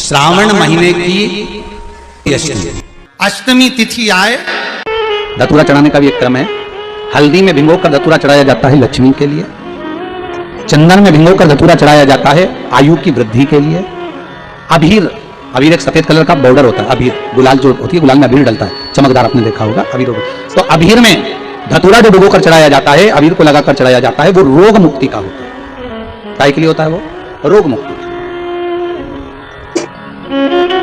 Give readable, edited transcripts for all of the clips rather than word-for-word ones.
श्रावण महीने की अष्टमी तिथि आए, धतूरा चढ़ाने का भी एक क्रम है। हल्दी में भिगोकर धतूरा चढ़ाया जाता है लक्ष्मी के लिए। चंदन में भिगोकर धतूरा चढ़ाया जाता है आयु की वृद्धि के लिए। अबीर, अबीर एक सफेद कलर का बॉर्डर होता है। अबीर गुलाल जो होती है, गुलाल में अबीर डलता है, चमकदार, आपने देखा होगा अबीर। तो अबीर में धतूरा जो भिगोकर चढ़ाया जाता है, अबीर को लगाकर चढ़ाया जाता है, वो रोग मुक्ति का होता है। काय के लिए होता है वो? रोग मुक्ति,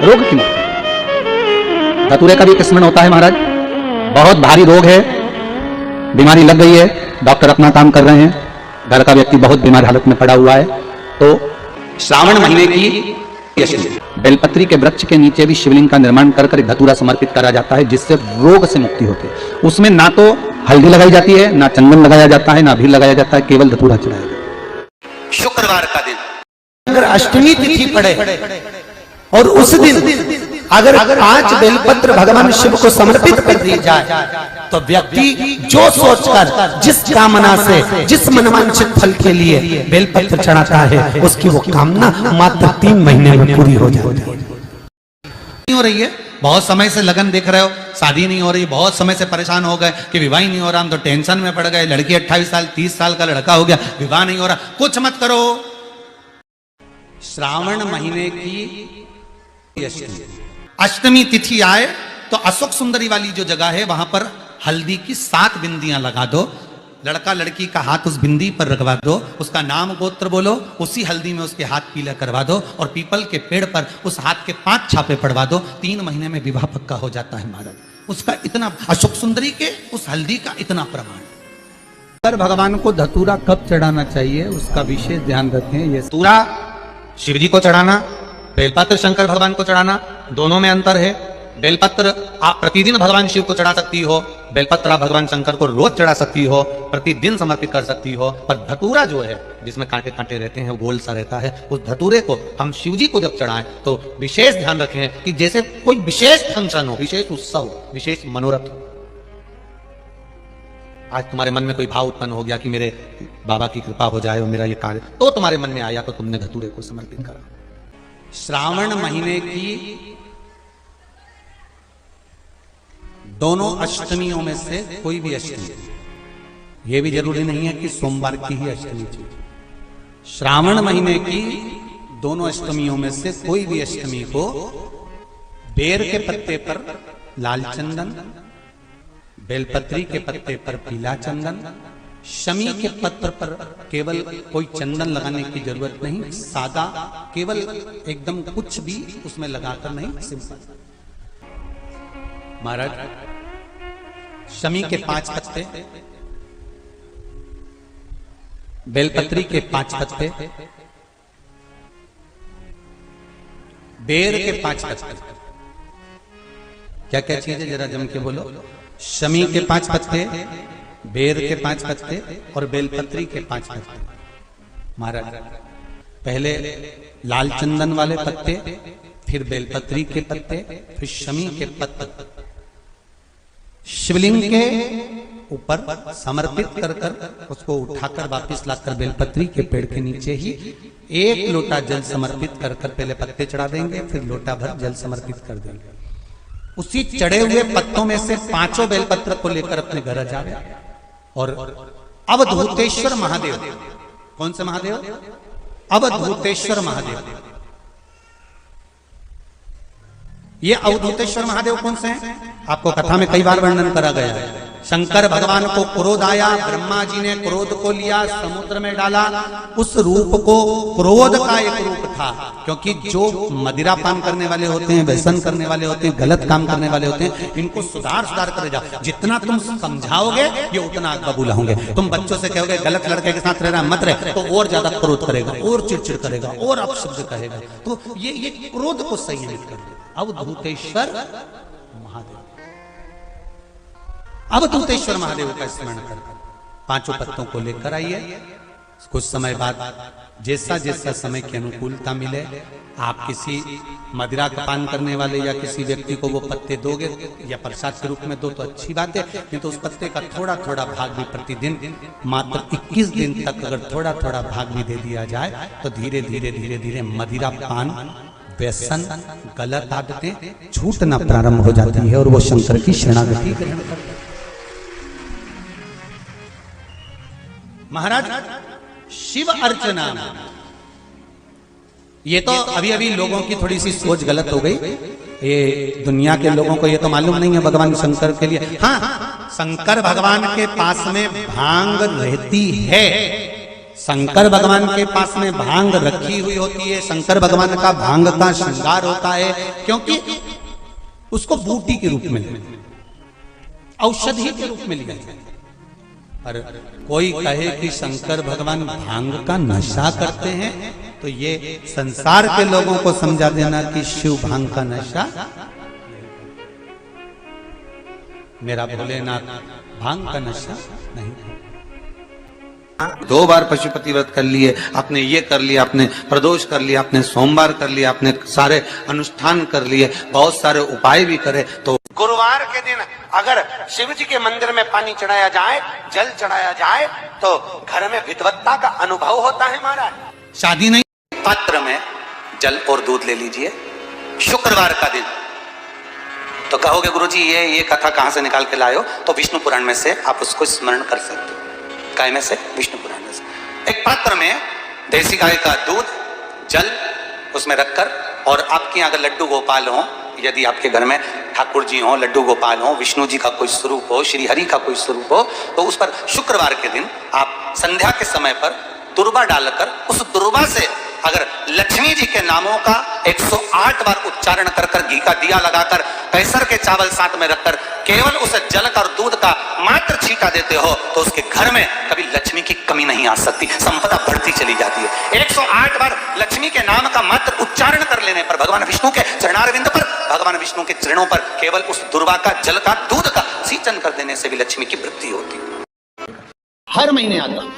रोग की मुक्ति। धतूरे का भी एक स्मरण होता है महाराज। बहुत भारी रोग है, बीमारी लग गई है, डॉक्टर अपना काम कर रहे हैं, घर का व्यक्ति बहुत बीमार हालत में पड़ा हुआ है, तो श्रावण महीने की बेलपत्री के वृक्ष के नीचे भी शिवलिंग का निर्माण कर एक धतूरा समर्पित करा जाता है, जिससे रोग से मुक्ति होती है। उसमें ना तो हल्दी लगाई जाती है, ना चंदन लगाया जाता है, ना अबीर लगाया जाता है, केवल धतूरा चढ़ाया जाता है। शुक्रवार का दिन अगर अष्टमी तिथि पड़े और उस दिन अगर 5 बेलपत्र भगवान शिव को समर्पित कर दी जाए, तो व्यक्ति जो सोचकर, जिस कामना से, जिस मनवांछित फल के लिए बेलपत्र चढ़ाता है, उसकी वो कामना मात्र 3 महीने में पूरी हो जाती है। नहीं हो रही है, बहुत समय से लगन देख रहे हो, शादी नहीं हो रही, बहुत समय से परेशान हो गए कि विवाह नहीं हो रहा, हम तो टेंशन में पड़ गए। लड़की 28 साल 30 साल का लड़का हो गया, विवाह नहीं हो रहा, कुछ मत करो। श्रावण महीने की अष्टमी तिथि आए तो अशोक सुंदरी वाली जो जगह है, वहां पर हल्दी की 7 बिंदियां लगा दो। लड़का लड़की का हाथ उस बिंदी पर रखवा दो, उसका नाम गोत्र बोलो, उसी हल्दी में उसके हाथ पीला करवा दो, और पीपल के पेड़ पर उस हाथ के 5 छापे पड़वा दो। 3 महीने में विवाह पक्का हो जाता है महाराज। उसका इतना, अशोक सुंदरी के उस हल्दी का इतना प्रमाण। भगवान को धतूरा कब चढ़ाना चाहिए, उसका विशेष ध्यान रखें। ये धतूरा शिव जी को चढ़ाना, बेलपत्र शंकर भगवान को चढ़ाना, दोनों में अंतर है। बेलपत्र आप प्रतिदिन भगवान शिव को चढ़ा सकती हो, बेलपत्र आप भगवान शंकर को रोज चढ़ा सकती हो, प्रतिदिन समर्पित कर सकती हो। पर धतूरा जो है, जिसमें कांटे कांटे रहते हैं, गोल सा रहता है, उस धतूरे को हम शिव जी को जब चढ़ाएं तो विशेष ध्यान रखें कि जैसे कोई विशेष फंक्शन हो, विशेष उत्सव, विशेष मनोरथ हो। आज तुम्हारे मन में कोई भाव उत्पन्न हो गया कि मेरे बाबा की कृपा हो जाए और मेरा ये कार्य, तो तुम्हारे मन में आया तो तुमने धतूरे को समर्पित करा। श्रावण महीने की दोनों अष्टमियों में से कोई भी अष्टमी, यह भी जरूरी नहीं है कि सोमवार की ही अष्टमी थी। श्रावण महीने की दोनों अष्टमियों में से कोई भी अष्टमी को बेर के पत्ते पर लाल चंदन, बेलपत्री के पत्ते पर पीला चंदन, शमी के पत्र पर केवल कोई चंदन लगाने की जरूरत नहीं, सादा, केवल एकदम कुछ भी उसमें लगाकर नहीं, सिंपल। महाराज, शमी के 5 पत्ते, बेलपत्री के 5 पत्ते, बेर के 5 पत्ते, क्या क्या चीज है जरा जम के बोलो। शमी के 5 पत्ते, बेर के 5 पत्ते और बेलपत्री के 5 पत्ते। महाराज, पहले लाल चंदन वाले पत्ते, फिर बेलपत्री के पत्ते, फिर शमी के पत्ते शिवलिंग के ऊपर समर्पित कर कर उसको उठाकर वापस लाकर बेलपत्री के पेड़ के नीचे ही 1 लोटा जल समर्पित कर कर पहले पत्ते चढ़ा देंगे, फिर लोटा भर जल समर्पित कर देंगे। उसी चढ़े हुए पत्तों में से 5 बेलपत्र को लेकर अपने घर जावे और अवधूतेश्वर महादेव, कौन से महादेव? अवधूतेश्वर महादेव। ये अवधूतेश्वर महादेव कौन से हैं? आपको कथा में कई बार वर्णन करा गया है। शंकर भगवान को क्रोध आया, ब्रह्मा जी ने क्रोध को लिया, समुद्र में डाला। उस रूप को क्रोध का एक रूप था, क्योंकि जो मदिरा पान करने वाले होते हैं, व्यसन करने वाले होते हैं, गलत काम करने वाले होते हैं, इनको सुधार कर जाओ। जितना तुम समझाओगे ये उतना आग बबूला होंगे। तुम बच्चों से कहोगे गलत लड़के के साथ रहना मत रहे, तो और ज्यादा क्रोध करेगा, और चिड़चिड़ करेगा, और अपशब्द कहेगा। तो ये क्रोध को संयमित कर दे। अवधूतेश्वर महादेव, अवधूतेश्वर महादेव का स्मरण कर 5 पत्तों को लेकर आइए। कुछ समय बाद जैसा जैसा समय की अनुकूलता मिले, आप किसी मदिरा का पान करने वाले या किसी व्यक्ति को वो पत्ते दोगे या प्रसाद के रूप में दो तो अच्छी बात है, नहीं तो उस पत्ते का थोड़ा थोड़ा भाग भी प्रतिदिन मात्र 21 दिन तक अगर थोड़ा थोड़ा भाग भी दे दिया जाए तो धीरे धीरे धीरे धीरे मदिरा पान व्यसन, गलत आदतें छूटना प्रारंभ हो जाती है और वो शंकर की शरणागति ग्रहण करते हैं। महाराज शिव अर्चना, ये तो अभी अभी लोगों की थोड़ी सी सोच गलत हो गई। ये दुनिया के लोगों को ये तो मालूम नहीं है भगवान शंकर के लिए, हाँ शंकर भगवान के पास में भांग रहती है, शंकर भगवान के पास में भांग रखी हुई होती है, शंकर भगवान का भांग का श्रृंगार होता है, क्योंकि उसको बूटी के रूप में, औषधि के रूप में लिया जाता है। पर कोई कहे कि शंकर भगवान भांग का नशा करते हैं, तो ये संसार के लोगों को समझा देना कि शिव भांग का नशा, मेरा भोलेनाथ भांग का नशा नहीं। 2 बार पशुपति व्रत कर लिए, आपने ये कर लिया, आपने प्रदोष कर लिया, आपने सोमवार कर लिया, आपने सारे अनुष्ठान कर लिए, बहुत सारे उपाय भी करे, तो गुरुवार के दिन अगर शिव जी के मंदिर में पानी चढ़ाया जाए, जल चढ़ाया जाए, तो घर में विद्वत्ता का अनुभव होता है महाराज। शादी नहीं, पात्र में जल और दूध ले लीजिए शुक्रवार का दिन। तो कहोगे गुरुजी ये कथा कहां से निकाल के लाए हो? तो विष्णु पुराण में से आप उसको स्मरण कर सकते हो। काय में से? विष्णु पुराण में से। एक पात्र में देसी गाय का दूध, जल उसमें रखकर, और आपके यहाँ अगर लड्डू गोपाल हो, यदि आपके घर में ठाकुर जी हो, लड्डू गोपाल हो, विष्णु जी का कोई स्वरूप हो, श्री हरि का कोई स्वरूप हो, तो उस पर शुक्रवार के दिन आप संध्या के समय पर दुर्वा डालकर, उस दुर्वा से अगर लक्ष्मी जी के नामों का 108 बार उच्चारण कर कर, घी का दिया लगाकर, कैसर के चावल साथ में रखकर, केवल उस जल का और दूध का मात्र छींटा देते हो, तो उसके घर में कभी लक्ष्मी की कमी नहीं आ सकती, संपदा बढ़ती चली जाती है। 108 बार लक्ष्मी के नाम का मात्र उच्चारण कर लेने पर, भगवान विष्णु के चरणारविंद पर, भगवान विष्णु के चरणों पर केवल उस दुर्वा का, जल का, दूध का सिंचन कर देने से भी लक्ष्मी की वृद्धि होती है। हर महीने आता।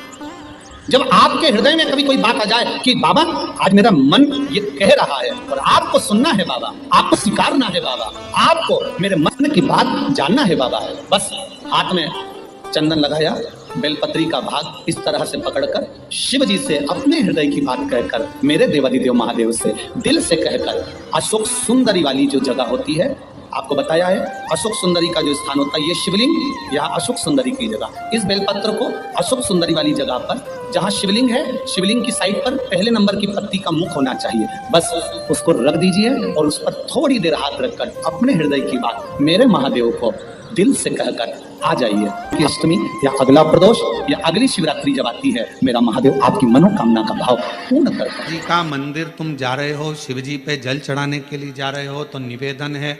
जब आपके हृदय में कभी कोई बात आ जाए कि बाबा आज मेरा मन ये कह रहा है और आपको सुनना है बाबा, आपको स्वीकारना है बाबा, आपको मेरे मन की बात जानना है बाबा, बस हाथ में चंदन लगाया, बेलपत्री का भाग इस तरह से पकड़कर शिव जी से अपने हृदय की बात कहकर, मेरे देवादिदेव महादेव से दिल से कहकर, अशोक सुंदरी वाली जो जगह होती है, आपको बताया है अशोक सुंदरी का जो स्थान होता है, ये शिवलिंग, यहाँ अशोक सुंदरी की जगह, इस बेलपत्र को अशोक सुंदरी वाली जगह पर, जहाँ शिवलिंग है, शिवलिंग की साइड पर पहले नंबर की पत्ती का मुख होना चाहिए, बस उसको रख दीजिए और उस पर थोड़ी देर हाथ रखकर अपने हृदय की बात मेरे महादेव को दिल से कहकर आ जाइए कि अष्टमी या अगला प्रदोष या अगली शिवरात्रि जब आती है, मेरा महादेव आपकी मनोकामना का भाव पूर्ण करता है। जी का मंदिर तुम जा रहे हो, शिव जी पे जल चढ़ाने के लिए जा रहे हो, तो निवेदन है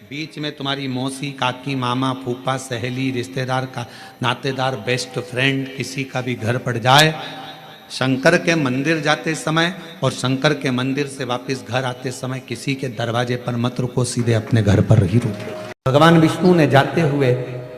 बीच में तुम्हारी मौसी, काकी, मामा, फूफा, सहेली, रिश्तेदार का, नातेदार, बेस्ट फ्रेंड किसी का भी घर पड़ जाए, शंकर के मंदिर जाते समय और शंकर के मंदिर से वापस घर आते समय किसी के दरवाजे पर मत रुको, सीधे अपने घर पर ही रुको। भगवान विष्णु ने जाते हुए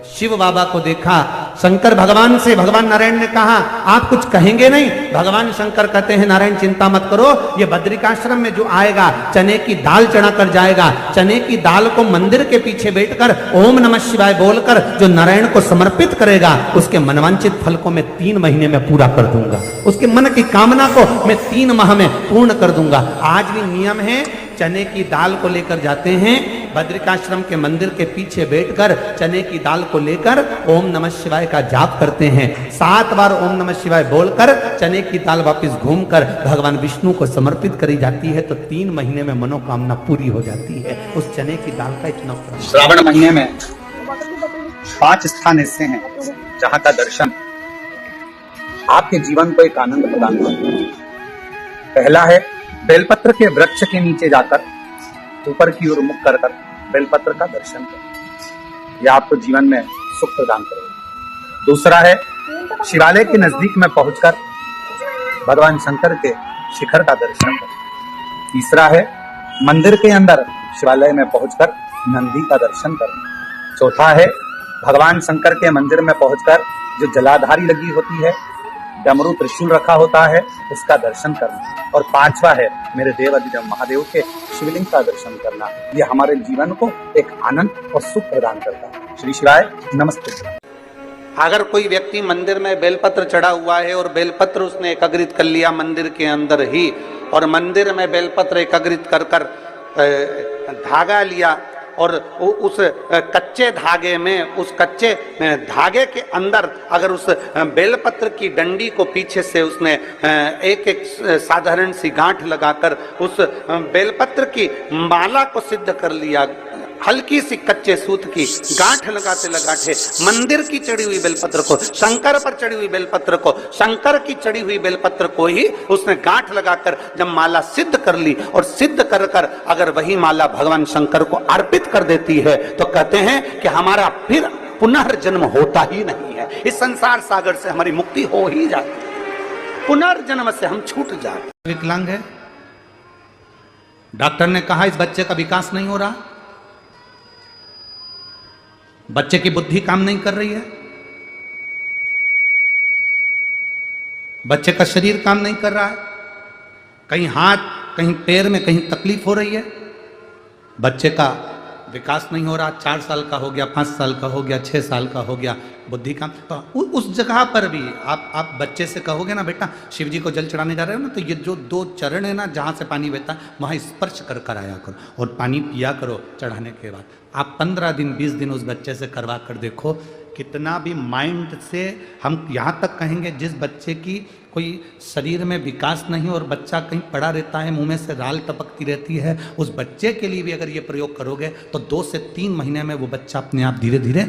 शिव बाबा को देखा, शंकर भगवान से, भगवान नारायण ने कहा आप कुछ कहेंगे नहीं? भगवान शंकर कहते हैं नारायण चिंता मत करो, ये बद्रिकाश्रम में जो आएगा चने की दाल चढ़ा कर जाएगा, चने की दाल को मंदिर के पीछे बैठकर ओम नमः शिवाय बोलकर जो नारायण को समर्पित करेगा, उसके मनवांचित फल को मैं 3 महीने में पूरा कर दूंगा, उसके मन की कामना को मैं 3 माह में पूर्ण कर दूंगा। आज भी नियम है, चने की दाल को लेकर जाते हैं, बद्रिकाश्रम के मंदिर के पीछे बैठकर चने की दाल को लेकर ओम नमः शिवाय का जाप करते हैं, 7 बार ओम नमः शिवाय बोलकर चने की दाल वापस घूमकर भगवान विष्णु को समर्पित करी जाती है, तो 3 महीने में मनोकामना पूरी हो जाती है। उस चने की दाल का इतना श्रावण महीने में 5 स्थान ऐसे हैं जहां का दर्शन आपके जीवन को एक आनंद प्रदान करता है। पहला है बेलपत्र के वृक्ष के नीचे जाकर ऊपर की ओर मुख कर बेलपत्र का दर्शन करें, यह आपको जीवन में सुख प्रदान करेगा। दूसरा है शिवालय के नजदीक में पहुंचकर भगवान शंकर के शिखर का दर्शन करें। तीसरा है मंदिर के अंदर शिवालय में पहुंचकर नंदी का दर्शन करें। चौथा है भगवान शंकर के मंदिर में पहुंचकर जो जलाधारी लगी होती है, डमरू त्रिशूल रखा होता है, उसका दर्शन करना। और 5वां है मेरे देवादिदेव महादेव के शिवलिंग का दर्शन करना। यह हमारे जीवन को एक आनंद और सुख प्रदान करता है। श्री शिवाय नमस्ते। अगर कोई व्यक्ति मंदिर में बेलपत्र चढ़ा हुआ है और बेलपत्र उसने एकत्रित कर लिया मंदिर के अंदर ही, और मंदिर में बेलपत्र एकत्रित कर कर धागा लिया और उस कच्चे धागे में, उस कच्चे धागे के अंदर अगर उस बेलपत्र की डंडी को पीछे से उसने एक एक साधारण सी गांठ लगाकर उस बेलपत्र की माला को सिद्ध कर लिया, हल्की सी कच्चे सूत की गांठ लगाते लगाते मंदिर की चढ़ी हुई बेलपत्र को, शंकर पर चढ़ी हुई बेलपत्र को, शंकर की चढ़ी हुई बेलपत्र को ही उसने गांठ लगाकर जब माला सिद्ध कर ली और सिद्ध कर कर अगर वही माला भगवान शंकर को अर्पित कर देती है तो कहते हैं कि हमारा फिर पुनर्जन्म होता ही नहीं है, इस संसार सागर से हमारी मुक्ति हो ही जाती है, पुनर्जन्म से हम छूट जाते। विकलांग है, डॉक्टर ने कहा इस बच्चे का विकास नहीं हो रहा, बच्चे की बुद्धि काम नहीं कर रही है, बच्चे का शरीर काम नहीं कर रहा है, कहीं हाथ कहीं पैर में कहीं तकलीफ हो रही है, बच्चे का विकास नहीं हो रहा, 4 साल का हो गया, 5 साल का हो गया, 6 साल का हो गया, बुद्धि काम। तो उस जगह पर भी आप बच्चे से कहोगे ना बेटा शिव जी को जल चढ़ाने जा रहे हो ना, तो ये जो 2 चरण है ना जहाँ से पानी बहता है वहाँ स्पर्श कर कर आया करो और पानी पिया करो चढ़ाने के बाद। आप 15 दिन 20 दिन उस बच्चे से करवा कर देखो, कितना भी माइंड से हम यहाँ तक कहेंगे जिस बच्चे की कोई शरीर में विकास नहीं और बच्चा कहीं पड़ा रहता है, मुंह में से राल टपकती रहती है, उस बच्चे के लिए भी अगर ये प्रयोग करोगे तो 2 से 3 महीने में वो बच्चा अपने आप धीरे धीरे